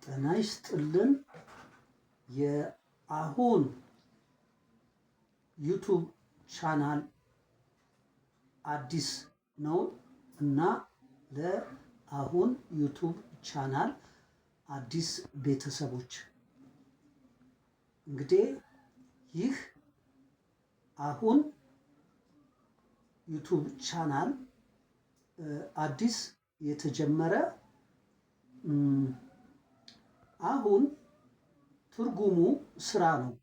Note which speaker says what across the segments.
Speaker 1: ጤና ይስጥልን። የአሁን ዩቱብ ቻናል አዲስ ነው እና ለአሁን ዩቱብ ቻናል አዲስ ቤተሰቦች እንግዲህ ይህ አሁን ዩቱብ ቻናል አዲስ የተጀመረ አሁን ትርጉሙ ስራ ነው።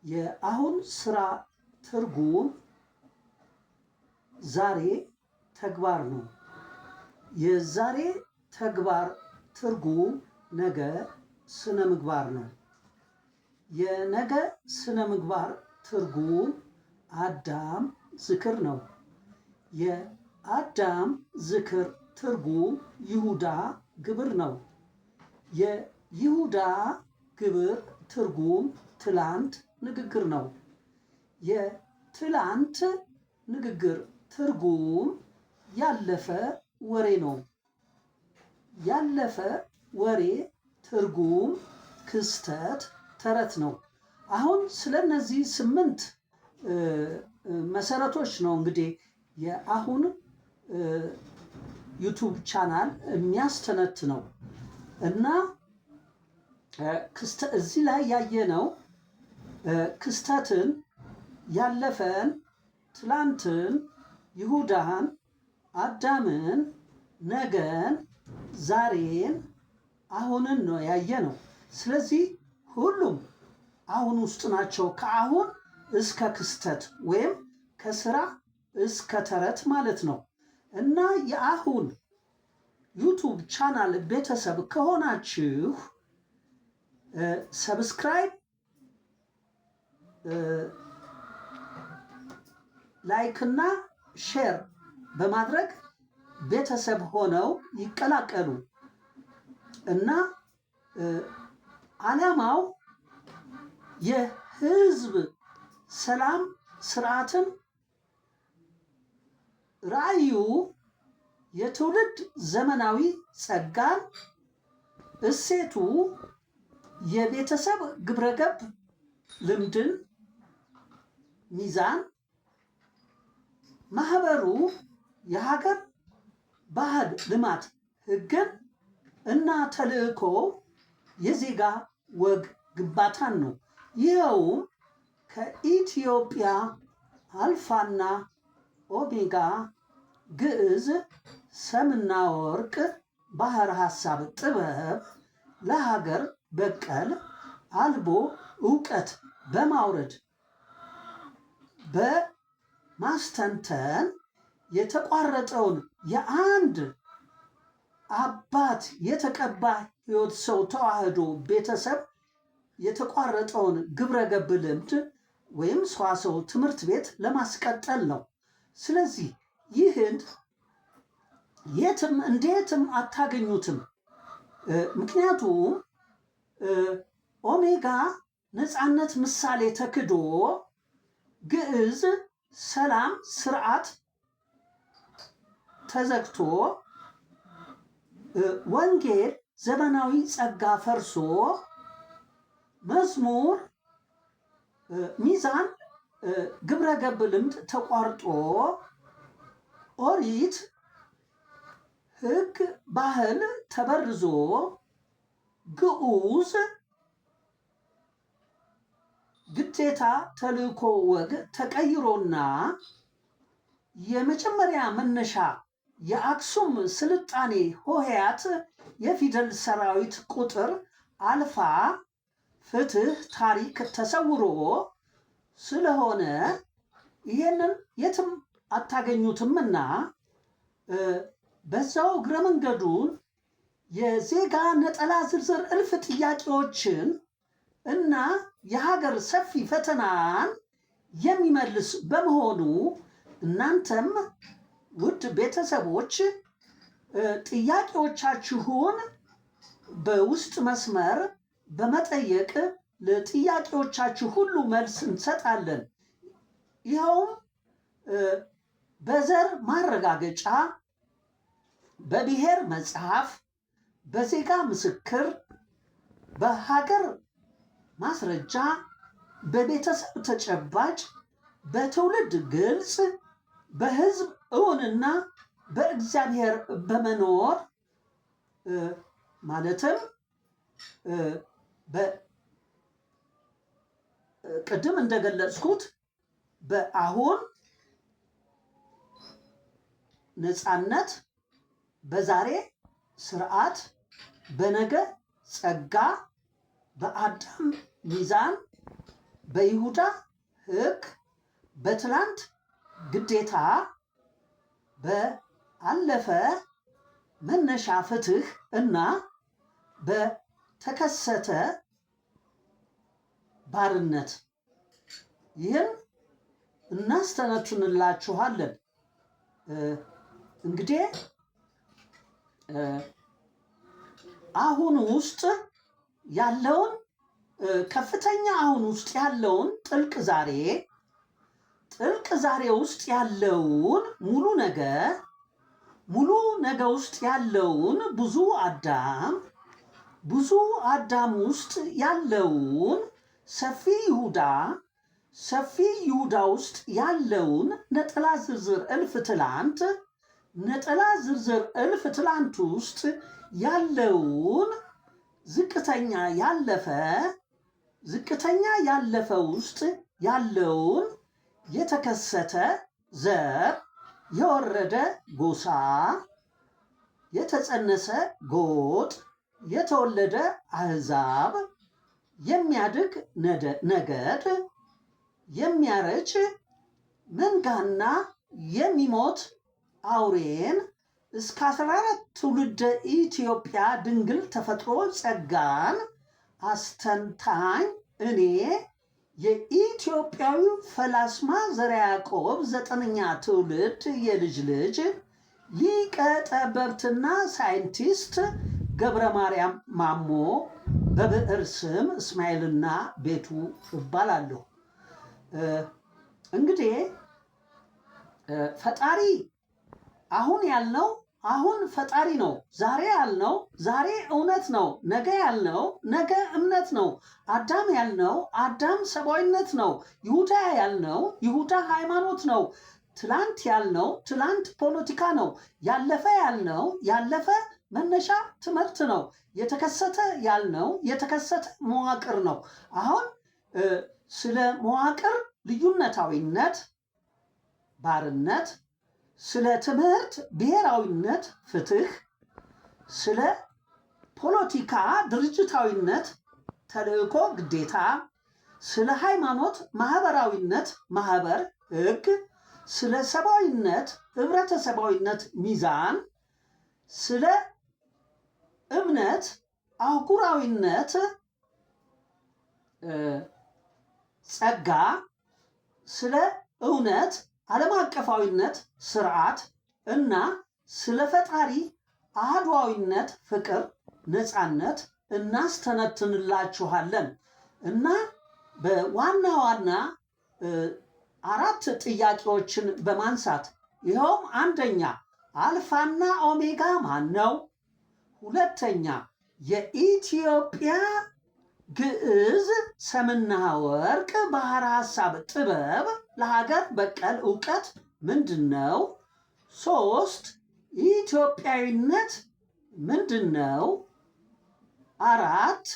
Speaker 1: የአሁን ስራ ትርጉም ዛሬ ተግባር ነው። የዛሬ ተግባር ትርጉም ነገ ስነ ምግባር ነው። የነገ ስነ ምግባር ትርጉም አዳም ዝክር ነው። የአዳም ዝክር ትርጉም ይሁዳ ግብር ነው። የይሁዳ ግብር ትርጉም ትላንት ንግግር ነው። የትላንት ንግግር ትርጉም ያለፈ ወሬ ነው። ያለፈ ወሬ ትርጉም ክስተት ተረት ነው። አሁን ስለነዚህ 8 መሰረቶች ነው እንግዲህ የአሁን ዩቱብ ቻናል የሚያስተነትነው እና እዚህ ላይ ያየነው ክስተትን፣ ያለፈን፣ ትላንትን፣ ይሁዳን፣ አዳምን፣ ነገን፣ ዛሬን፣ አሁንን ነው ያየነው። ስለዚህ ሁሉም አሁን ውስጥ ናቸው። ከአሁን እስከ ክስተት ወይም ከስራ እስከ ተረት ማለት ነው እና የአሁን ዩቱብ ቻናል ቤተሰብ ከሆናችሁ ሰብስክራይብ፣ ላይክ እና ሼር በማድረግ ቤተሰብ ሆነው ይቀላቀሉ እና ዓላማው የህዝብ ሰላም ስርዓትን፣ ራዕዩ የትውልድ ዘመናዊ ጸጋን፣ እሴቱ የቤተሰብ ግብረገብ ልምድን፣ ሚዛን፣ ማህበሩ የሀገር ባህል ልማት ህግን እና ተልእኮ የዜጋ ወግ ግንባታን ነው። ይኸውም ከኢትዮጵያ አልፋና ኦሜጋ ግዕዝ ሰምና ወርቅ ባህር ሐሳብ ጥበብ ለሀገር በቀል አልቦ እውቀት በማውረድ በማስተንተን የተቋረጠውን የአንድ አባት የተቀባ ሕይወት ሰው ተዋህዶ ቤተሰብ የተቋረጠውን ግብረ ገብ ልምድ ወይም ሰዋሰው ትምህርት ቤት ለማስቀጠል ነው። ስለዚህ ይህን የትም እንዴትም አታገኙትም። ምክንያቱም ኦሜጋ ነፃነት ምሳሌ ተክዶ ግዕዝ ሰላም ስርዓት ተዘግቶ ወንጌል ዘመናዊ ጸጋ ፈርሶ መዝሙር ሚዛን ግብረ ገብ ልምድ ተቋርጦ ኦሪት ሕግ ባህል ተበርዞ ግዑዝ ግዴታ ተልእኮ ወግ ተቀይሮና የመጀመሪያ መነሻ የአክሱም ስልጣኔ ሆሄያት የፊደል ሰራዊት ቁጥር አልፋ ፍትህ ታሪክ ተሰውሮ ስለሆነ ይሄንን የትም አታገኙትምና በዛው እግረ መንገዱን የዜጋ ነጠላ ዝርዝር እልፍ ጥያቄዎችን እና የሀገር ሰፊ ፈተናን የሚመልስ በመሆኑ እናንተም ውድ ቤተሰቦች ጥያቄዎቻችሁን በውስጥ መስመር በመጠየቅ ለጥያቄዎቻችሁ ሁሉ መልስ እንሰጣለን። ይኸውም በዘር ማረጋገጫ፣ በብሔር መጽሐፍ፣ በዜጋ ምስክር፣ በሀገር ማስረጃ፣ በቤተሰብ ተጨባጭ፣ በትውልድ ግልጽ፣ በሕዝብ እውንና በእግዚአብሔር በመኖር ማለትም ቅድም እንደገለጽኩት በአሁን ነፃነት፣ በዛሬ ስርዓት፣ በነገ ጸጋ፣ በአዳም ሚዛን፣ በይሁዳ ሕግ፣ በትላንት ግዴታ፣ በአለፈ መነሻ ፍትህ እና በተከሰተ ባርነት ይህን እናስተነትንላችኋለን። እንግዲህ አሁን ውስጥ ያለውን ከፍተኛ አሁን ውስጥ ያለውን ጥልቅ ዛሬ ውስጥ ያለውን ሙሉ ነገ ውስጥ ያለውን ብዙ አዳም ውስጥ ያለውን ሰፊ ይሁዳ ውስጥ ያለውን ነጠላ ዝርዝር እልፍ ትላንት ውስጥ ያለውን ዝቅተኛ ያለፈ ውስጥ ያለውን የተከሰተ ዘር፣ የወረደ ጎሳ፣ የተጸነሰ ጎጥ፣ የተወለደ አሕዛብ፣ የሚያድግ ነገድ፣ የሚያረጅ መንጋና የሚሞት አውሬን እስከ 14 ትውልደ ኢትዮጵያ ድንግል ተፈጥሮ ጸጋን አስተንታኝ እኔ የኢትዮጵያዊው ፈላስማ ዘርዓ ያዕቆብ 9ኛ ትውልድ የልጅ ልጅ ሊቀ ጠበብትና ሳይንቲስት ገብረ ማርያም ማሞ በብዕር ስም እስማኤልና ቤቱ እባላለሁ። እንግዲህ ፈጣሪ አሁን ያልነው አሁን ፈጣሪ ነው። ዛሬ ያልነው ዛሬ እውነት ነው። ነገ ያልነው ነገ እምነት ነው። አዳም ያልነው አዳም ሰብአዊነት ነው። ይሁዳ ያልነው ይሁዳ ሃይማኖት ነው። ትላንት ያልነው ትላንት ፖለቲካ ነው። ያለፈ ያልነው ያለፈ መነሻ ትምህርት ነው። የተከሰተ ያልነው የተከሰተ መዋቅር ነው። አሁን ስለ መዋቅር ልዩነታዊነት፣ ባርነት፣ ስለ ትምህርት ብሔራዊነት፣ ፍትህ፣ ስለ ፖለቲካ ድርጅታዊነት፣ ተልእኮ፣ ግዴታ፣ ስለ ሃይማኖት ማህበራዊነት፣ ማህበር፣ ህግ፣ ስለ ሰብአዊነት፣ ህብረተሰባዊነት፣ ሚዛን፣ ስለ እምነት አህጉራዊነት፣ ጸጋ፣ ስለ እውነት ዓለም አቀፋዊነት፣ ስርዓት እና ስለ ፈጣሪ አህዷዊነት፣ ፍቅር፣ ነፃነት እናስተነትንላችኋለን እና በዋና ዋና 4 ጥያቄዎችን በማንሳት ይኸውም አንደኛ አልፋና ኦሜጋ ማን ነው? ሁለተኛ የኢትዮጵያ ግዕዝ ሰምና ወርቅ ባህረ ሐሳብ ጥበብ ለሀገር በቀል እውቀት ምንድን ነው? 3 ኢትዮጵያዊነት ምንድን ነው? 4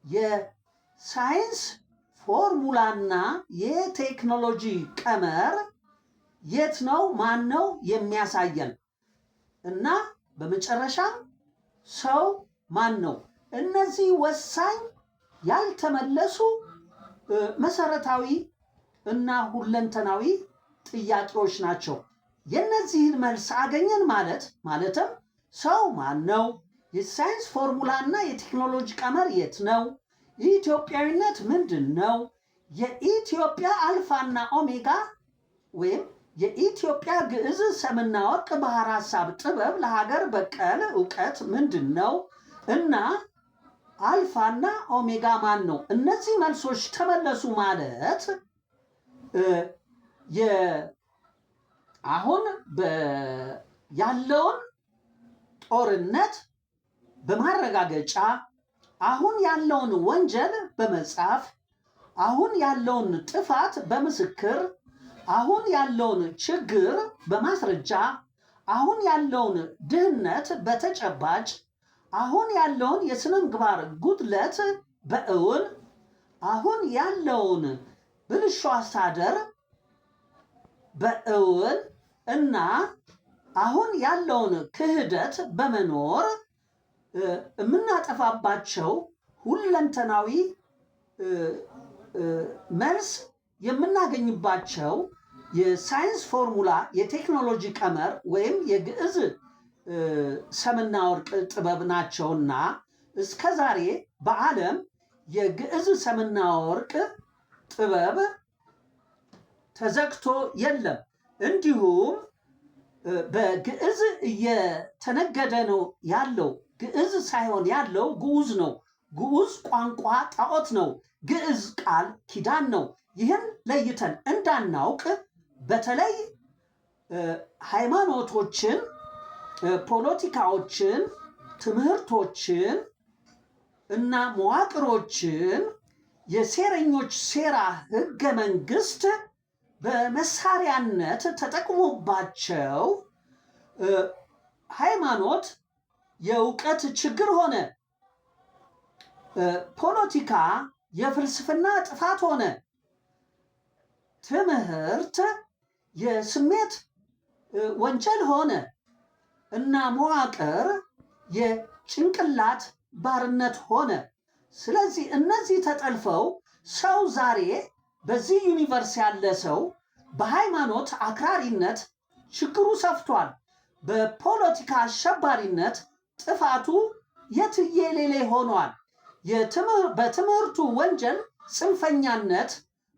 Speaker 1: የሳይንስ ፎርሙላና የቴክኖሎጂ ቀመር የት ነው? ማን ነው የሚያሳየን? እና በመጨረሻም ሰው ማን ነው? እነዚህ ወሳኝ ያልተመለሱ መሰረታዊ እና ሁለንተናዊ ጥያቄዎች ናቸው። የነዚህን መልስ አገኘን ማለትም ሰው ማን ነው? የሳይንስ ፎርሙላና የቴክኖሎጂ ቀመር የት ነው? ኢትዮጵያዊነት ምንድን ነው? የኢትዮጵያ አልፋና ኦሜጋ ወይም የኢትዮጵያ ግዕዝ ሰምና ወርቅ ባህረ ሐሳብ ጥበብ ለሀገር በቀል እውቀት ምንድን ነው? እና አልፋና ኦሜጋ ማን ነው? እነዚህ መልሶች ተመለሱ ማለት አሁን ያለውን ጦርነት በማረጋገጫ አሁን ያለውን ወንጀል በመጻፍ አሁን ያለውን ጥፋት በምስክር አሁን ያለውን ችግር በማስረጃ አሁን ያለውን ድህነት በተጨባጭ አሁን ያለውን የስነ ምግባር ጉድለት በእውን አሁን ያለውን ብልሹ አስተዳደር በእውን እና አሁን ያለውን ክህደት በመኖር የምናጠፋባቸው ሁለንተናዊ መልስ የምናገኝባቸው የሳይንስ ፎርሙላ የቴክኖሎጂ ቀመር ወይም የግዕዝ ሰምና ወርቅ ጥበብ ናቸውና እስከ ዛሬ በዓለም የግዕዝ ሰምና ወርቅ ጥበብ ተዘግቶ የለም። እንዲሁም በግዕዝ እየተነገደ ነው ያለው። ግዕዝ ሳይሆን ያለው ግዑዝ ነው። ግዑዝ ቋንቋ ጣዖት ነው። ግዕዝ ቃል ኪዳን ነው። ይህን ለይተን እንዳናውቅ በተለይ ሃይማኖቶችን፣ ፖለቲካዎችን፣ ትምህርቶችን እና መዋቅሮችን የሴረኞች ሴራ ህገ መንግስት በመሳሪያነት ተጠቅሞባቸው ሃይማኖት የእውቀት ችግር ሆነ፣ ፖለቲካ የፍልስፍና ጥፋት ሆነ፣ ትምህርት የስሜት ወንጀል ሆነ እና መዋቅር የጭንቅላት ባርነት ሆነ። ስለዚህ እነዚህ ተጠልፈው ሰው ዛሬ በዚህ ዩኒቨርስ ያለ ሰው በሃይማኖት አክራሪነት ችግሩ ሰፍቷል። በፖለቲካ አሸባሪነት ጥፋቱ የትየሌሌ ሆኗል። በትምህርቱ ወንጀል ጽንፈኛነት፣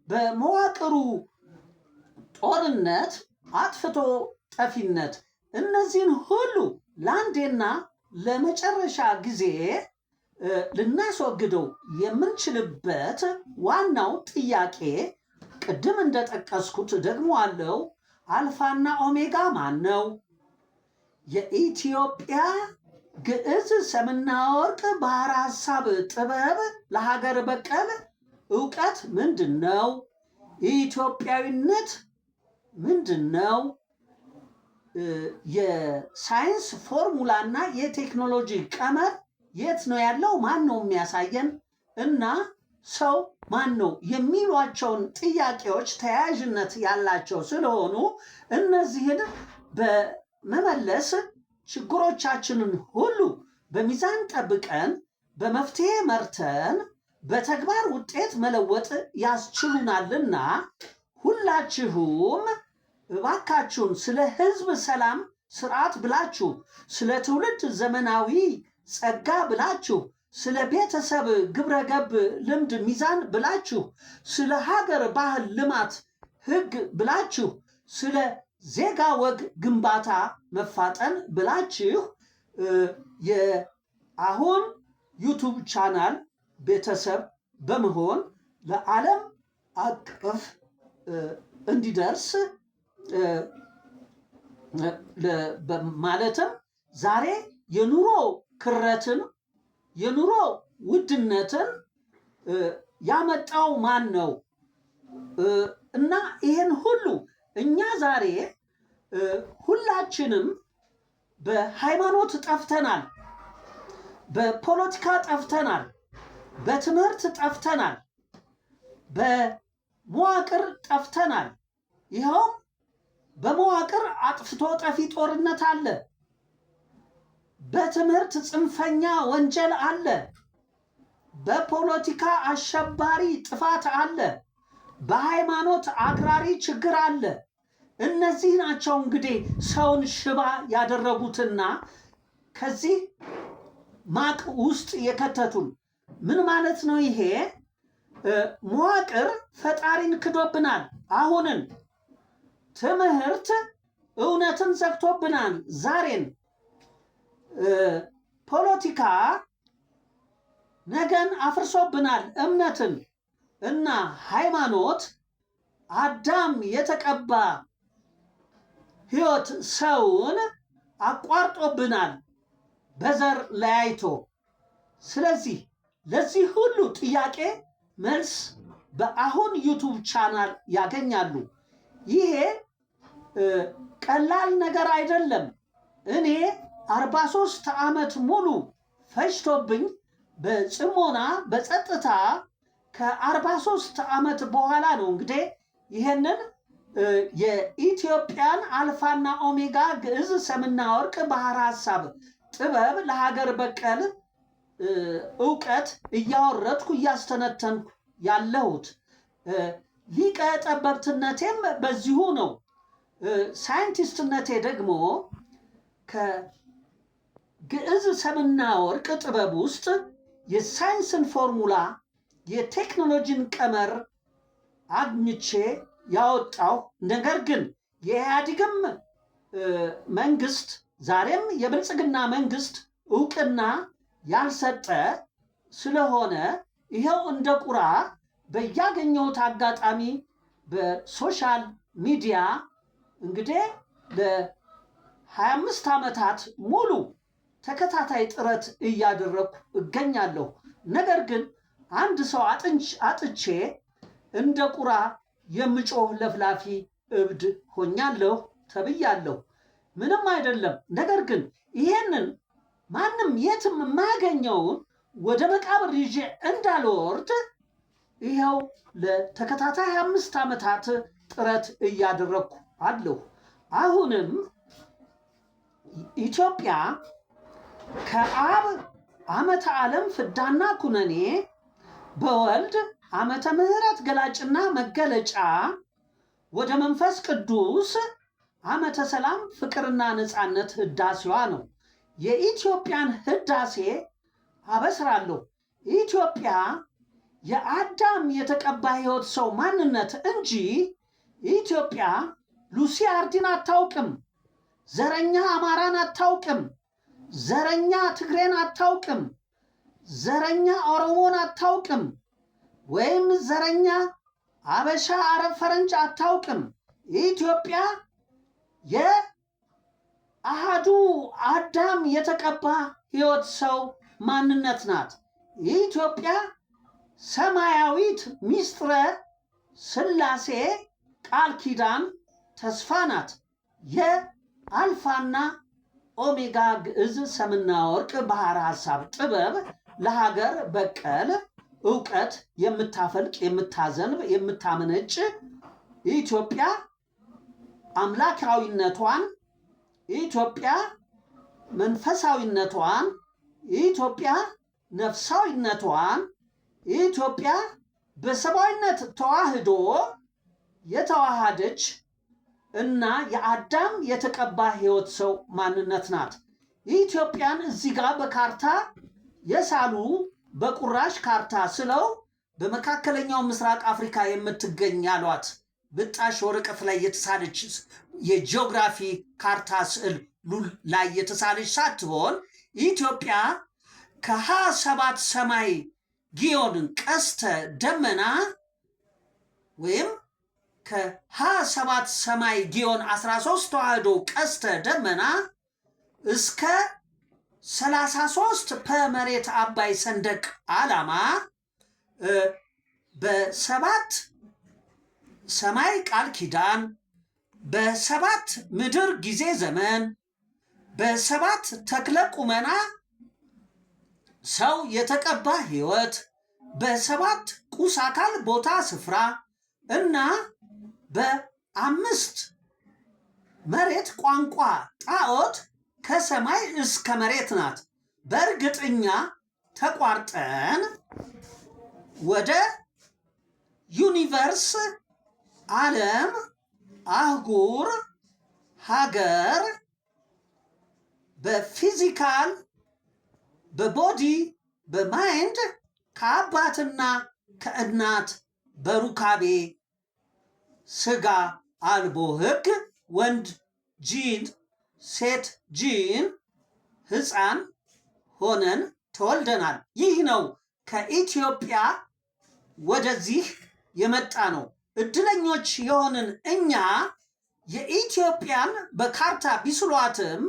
Speaker 1: በመዋቅሩ ጦርነት፣ አጥፍቶ ጠፊነት፣ እነዚህን ሁሉ ለአንዴና ለመጨረሻ ጊዜ ልናስወግደው የምንችልበት ዋናው ጥያቄ ቅድም እንደጠቀስኩት ደግሞ አለው፣ አልፋና ኦሜጋ ማን ነው? የኢትዮጵያ ግዕዝ ሰምና ወርቅ ባህረ ሐሳብ ጥበብ ለሀገር በቀል እውቀት ምንድን ነው? ኢትዮጵያዊነት ምንድን ነው? የሳይንስ ፎርሙላና የቴክኖሎጂ ቀመር የት ነው ያለው? ማን ነው የሚያሳየን? እና ሰው ማን ነው የሚሏቸውን ጥያቄዎች ተያያዥነት ያላቸው ስለሆኑ እነዚህን በመመለስ ችግሮቻችንን ሁሉ በሚዛን ጠብቀን በመፍትሄ መርተን በተግባር ውጤት መለወጥ ያስችሉናልና ሁላችሁም እባካችሁን ስለ ሕዝብ ሰላም ስርዓት ብላችሁ፣ ስለ ትውልድ ዘመናዊ ጸጋ ብላችሁ፣ ስለ ቤተሰብ ግብረገብ ልምድ ሚዛን ብላችሁ፣ ስለ ሀገር ባህል ልማት ሕግ ብላችሁ፣ ስለ ዜጋ ወግ ግንባታ መፋጠን ብላችሁ የአሁን ዩቱብ ቻናል ቤተሰብ በመሆን ለዓለም አቀፍ እንዲደርስ ማለትም ዛሬ የኑሮ ክረትን የኑሮ ውድነትን ያመጣው ማን ነው? እና ይህን ሁሉ እኛ ዛሬ ሁላችንም በሃይማኖት ጠፍተናል፣ በፖለቲካ ጠፍተናል፣ በትምህርት ጠፍተናል፣ በመዋቅር ጠፍተናል። ይኸውም በመዋቅር አጥፍቶ ጠፊ ጦርነት አለ፣ በትምህርት ጽንፈኛ ወንጀል አለ፣ በፖለቲካ አሸባሪ ጥፋት አለ፣ በሃይማኖት አክራሪ ችግር አለ። እነዚህ ናቸው እንግዲህ ሰውን ሽባ ያደረጉትና ከዚህ ማቅ ውስጥ የከተቱን። ምን ማለት ነው ይሄ? መዋቅር ፈጣሪን ክዶብናል። አሁንን ትምህርት እውነትን ዘግቶብናል ዛሬን። ፖለቲካ ነገን አፍርሶብናል እምነትን። እና ሃይማኖት አዳም የተቀባ ሕይወት ሰውን አቋርጦብናል። በዘር ለያይቶ። ስለዚህ ለዚህ ሁሉ ጥያቄ መልስ በአሁን ዩቱብ ቻናል ያገኛሉ። ይሄ ቀላል ነገር አይደለም። እኔ 43 ዓመት ሙሉ ፈጅቶብኝ በጽሞና በጸጥታ ከ43 ዓመት በኋላ ነው እንግዲህ ይሄንን የኢትዮጵያን አልፋና ኦሜጋ ግዕዝ ሰምና ወርቅ ባህር ሐሳብ ጥበብ ለሀገር በቀል እውቀት እያወረድኩ እያስተነተንኩ ያለሁት። ሊቀ ጠበብትነቴም በዚሁ ነው። ሳይንቲስትነቴ ደግሞ ከግዕዝ ሰምና ወርቅ ጥበብ ውስጥ የሳይንስን ፎርሙላ የቴክኖሎጂን ቀመር አግኝቼ ያወጣው። ነገር ግን የኢህአዴግም መንግስት ዛሬም የብልጽግና መንግስት እውቅና ያልሰጠ ስለሆነ ይኸው እንደ ቁራ በያገኘሁት አጋጣሚ በሶሻል ሚዲያ እንግዲህ ለ25 ዓመታት ሙሉ ተከታታይ ጥረት እያደረግኩ እገኛለሁ። ነገር ግን አንድ ሰው አጥቼ እንደ ቁራ የምጮህ ለፍላፊ እብድ ሆኛለሁ ተብያለሁ። ምንም አይደለም። ነገር ግን ይሄንን ማንም የትም የማያገኘውን ወደ መቃብር ይዤ እንዳልወርድ ይኸው ለተከታታይ 5 ዓመታት ጥረት እያደረግኩ አለሁ። አሁንም ኢትዮጵያ ከአብ ዓመተ ዓለም ፍዳና ኩነኔ በወልድ ዓመተ ምሕረት ገላጭና መገለጫ ወደ መንፈስ ቅዱስ ዓመተ ሰላም ፍቅርና ነፃነት ህዳሴዋ ነው። የኢትዮጵያን ህዳሴ አበስራለሁ። ኢትዮጵያ የአዳም የተቀባ ሕይወት ሰው ማንነት እንጂ ኢትዮጵያ ሉሲ አርዲን አታውቅም። ዘረኛ አማራን አታውቅም። ዘረኛ ትግሬን አታውቅም። ዘረኛ ኦሮሞን አታውቅም። ወይም ዘረኛ አበሻ፣ አረብ፣ ፈረንጅ አታውቅም። ኢትዮጵያ የአሃዱ አዳም የተቀባ ሕይወት ሰው ማንነት ናት። ኢትዮጵያ ሰማያዊት ሚስጥረ ሥላሴ ቃል ኪዳን ተስፋ ናት። የአልፋና ኦሜጋ ግዕዝ ሰምና ወርቅ ባህር ሐሳብ ጥበብ ለሀገር በቀል እውቀት የምታፈልቅ የምታዘንብ የምታመነጭ ኢትዮጵያ አምላካዊነቷን፣ ኢትዮጵያ መንፈሳዊነቷን፣ ኢትዮጵያ ነፍሳዊነቷን፣ ኢትዮጵያ በሰብአዊነት ተዋህዶ የተዋሃደች እና የአዳም የተቀባ ሕይወት ሰው ማንነት ናት። ኢትዮጵያን እዚህ ጋር በካርታ የሳሉ በቁራሽ ካርታ ስለው በመካከለኛው ምስራቅ አፍሪካ የምትገኝ ያሏት ብጣሽ ወረቀት ላይ የተሳለች የጂኦግራፊ ካርታ ስዕል ላይ የተሳለች ሳትሆን ኢትዮጵያ ከ27 ሰማይ ጊዮንን ቀስተ ደመና ወይም ከ27 ሰማይ ጊዮን 13 ተዋህዶ ቀስተ ደመና እስከ 33 በመሬት አባይ ሰንደቅ ዓላማ በ7 ሰማይ ቃል ኪዳን በ7 ምድር ጊዜ ዘመን በ7 ተክለ ቁመና ሰው የተቀባ ሕይወት በ7 ቁስ አካል ቦታ ስፍራ እና በ5 መሬት ቋንቋ ጣዖት ከሰማይ እስከ መሬት ናት። በእርግጠኛ ተቋርጠን ወደ ዩኒቨርስ፣ ዓለም፣ አህጉር፣ ሀገር በፊዚካል በቦዲ በማይንድ ከአባትና ከእናት በሩካቤ ስጋ አልቦ ሕግ ወንድ ጂን ሴት ጂን ሕፃን ሆነን ተወልደናል። ይህ ነው ከኢትዮጵያ ወደዚህ የመጣ ነው። እድለኞች የሆንን እኛ የኢትዮጵያን በካርታ ቢስሏትም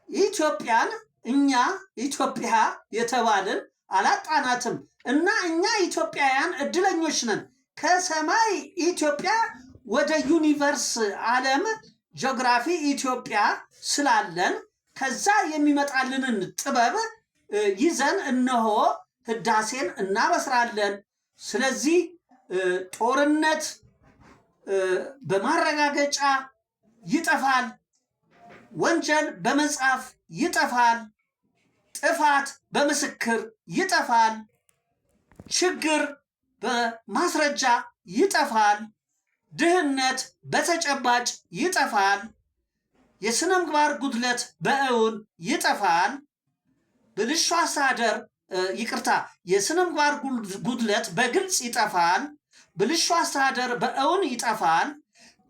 Speaker 1: ኢትዮጵያን እኛ ኢትዮጵያ የተባልን አላጣናትም እና እኛ ኢትዮጵያውያን እድለኞች ነን። ከሰማይ ኢትዮጵያ ወደ ዩኒቨርስ ዓለም ጂኦግራፊ ኢትዮጵያ ስላለን ከዛ የሚመጣልንን ጥበብ ይዘን እነሆ ህዳሴን እናበስራለን። ስለዚህ ጦርነት በማረጋገጫ ይጠፋል፣ ወንጀል በመጻፍ ይጠፋል፣ ጥፋት በምስክር ይጠፋል፣ ችግር በማስረጃ ይጠፋል፣ ድህነት በተጨባጭ ይጠፋል፣ የሥነ ምግባር ጉድለት በእውን ይጠፋል፣ ብልሹ አስተዳደር የሥነ ምግባር ጉድለት በግልጽ ይጠፋል፣ ብልሹ አስተዳደር በእውን ይጠፋል፣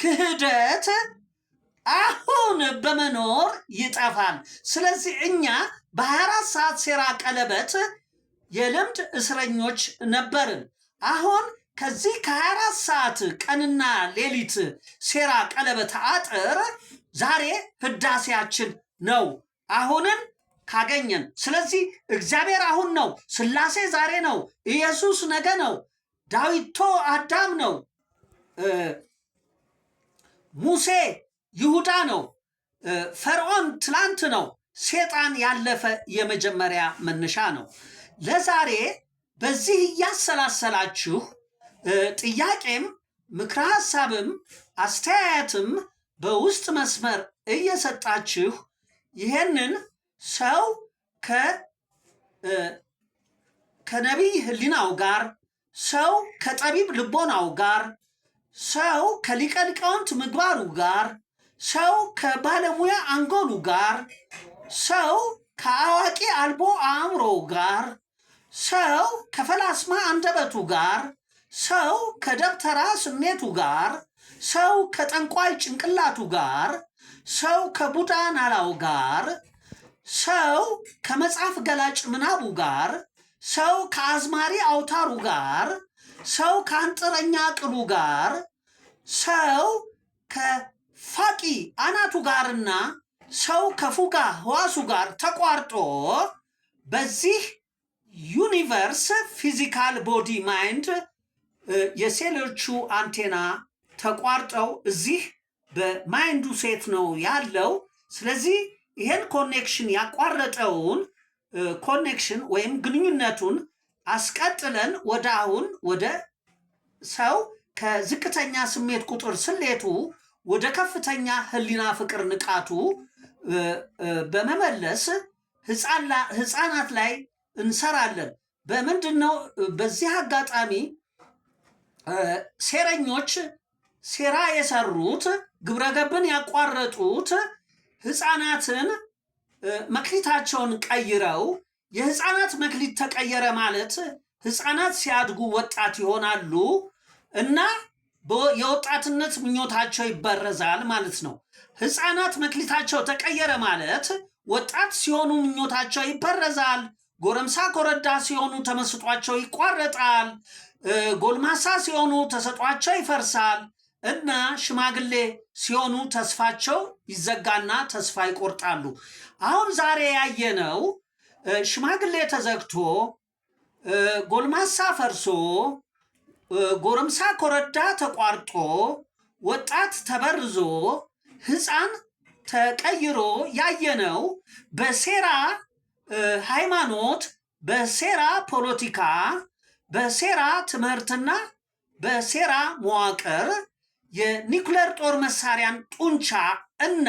Speaker 1: ክህደት አሁን በመኖር ይጠፋል። ስለዚህ እኛ በ24 ሰዓት ሴራ ቀለበት የልምድ እስረኞች ነበርን። አሁን ከዚህ ከ24 ሰዓት ቀንና ሌሊት ሴራ ቀለበት አጥር ዛሬ ህዳሴያችን ነው፣ አሁንን ካገኘን። ስለዚህ እግዚአብሔር አሁን ነው፣ ሥላሴ ዛሬ ነው፣ ኢየሱስ ነገ ነው፣ ዳዊቶ አዳም ነው፣ ሙሴ ይሁዳ ነው፣ ፈርዖን ትላንት ነው፣ ሴጣን ያለፈ የመጀመሪያ መነሻ ነው። ለዛሬ በዚህ እያሰላሰላችሁ ጥያቄም ምክረ ሐሳብም አስተያየትም በውስጥ መስመር እየሰጣችሁ ይሄንን ሰው ከነቢይ ህሊናው ጋር፣ ሰው ከጠቢብ ልቦናው ጋር፣ ሰው ከሊቀ ሊቃውንት ምግባሩ ጋር፣ ሰው ከባለሙያ አንጎሉ ጋር፣ ሰው ከአዋቂ አልቦ አእምሮ ጋር፣ ሰው ከፈላስማ አንደበቱ ጋር፣ ሰው ከደብተራ ስሜቱ ጋር፣ ሰው ከጠንቋይ ጭንቅላቱ ጋር፣ ሰው ከቡዳ ናላው ጋር፣ ሰው ከመጽሐፍ ገላጭ ምናቡ ጋር፣ ሰው ከአዝማሪ አውታሩ ጋር፣ ሰው ከአንጥረኛ ቅሉ ጋር፣ ሰው ከፋቂ አናቱ ጋርና ሰው ከፉጋ ህዋሱ ጋር ተቋርጦ በዚህ ዩኒቨርስ ፊዚካል ቦዲ ማይንድ የሴሎቹ አንቴና ተቋርጠው እዚህ በማይንዱ ሴት ነው ያለው። ስለዚህ ይሄን ኮኔክሽን ያቋረጠውን ኮኔክሽን ወይም ግንኙነቱን አስቀጥለን ወደ አሁን ወደ ሰው ከዝቅተኛ ስሜት ቁጥር ስሌቱ ወደ ከፍተኛ ህሊና ፍቅር ንቃቱ በመመለስ ህፃናት ላይ እንሰራለን። በምንድን ነው? በዚህ አጋጣሚ ሴረኞች ሴራ የሰሩት ግብረገብን ያቋረጡት ህፃናትን መክሊታቸውን ቀይረው፣ የህፃናት መክሊት ተቀየረ ማለት ህፃናት ሲያድጉ ወጣት ይሆናሉ እና የወጣትነት ምኞታቸው ይበረዛል ማለት ነው። ህፃናት መክሊታቸው ተቀየረ ማለት ወጣት ሲሆኑ ምኞታቸው ይበረዛል። ጎረምሳ ኮረዳ ሲሆኑ ተመስጧቸው ይቋረጣል። ጎልማሳ ሲሆኑ ተሰጧቸው ይፈርሳል እና ሽማግሌ ሲሆኑ ተስፋቸው ይዘጋና ተስፋ ይቆርጣሉ። አሁን ዛሬ ያየነው ሽማግሌ ተዘግቶ፣ ጎልማሳ ፈርሶ፣ ጎረምሳ ኮረዳ ተቋርጦ፣ ወጣት ተበርዞ፣ ህፃን ተቀይሮ ያየነው በሴራ ሃይማኖት፣ በሴራ ፖለቲካ፣ በሴራ ትምህርትና በሴራ መዋቅር የኒኩሌር ጦር መሳሪያን ጡንቻ እና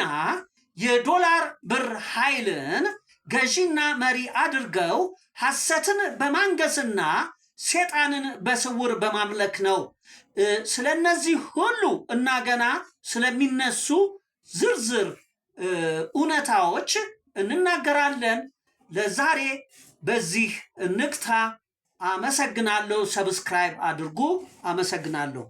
Speaker 1: የዶላር ብር ኃይልን ገዢና መሪ አድርገው ሐሰትን በማንገስና ሴጣንን በስውር በማምለክ ነው። ስለነዚህ ሁሉ እና ገና ስለሚነሱ ዝርዝር እውነታዎች እንናገራለን። ለዛሬ በዚህ እንግታ። አመሰግናለሁ። ሰብስክራይብ አድርጉ። አመሰግናለሁ።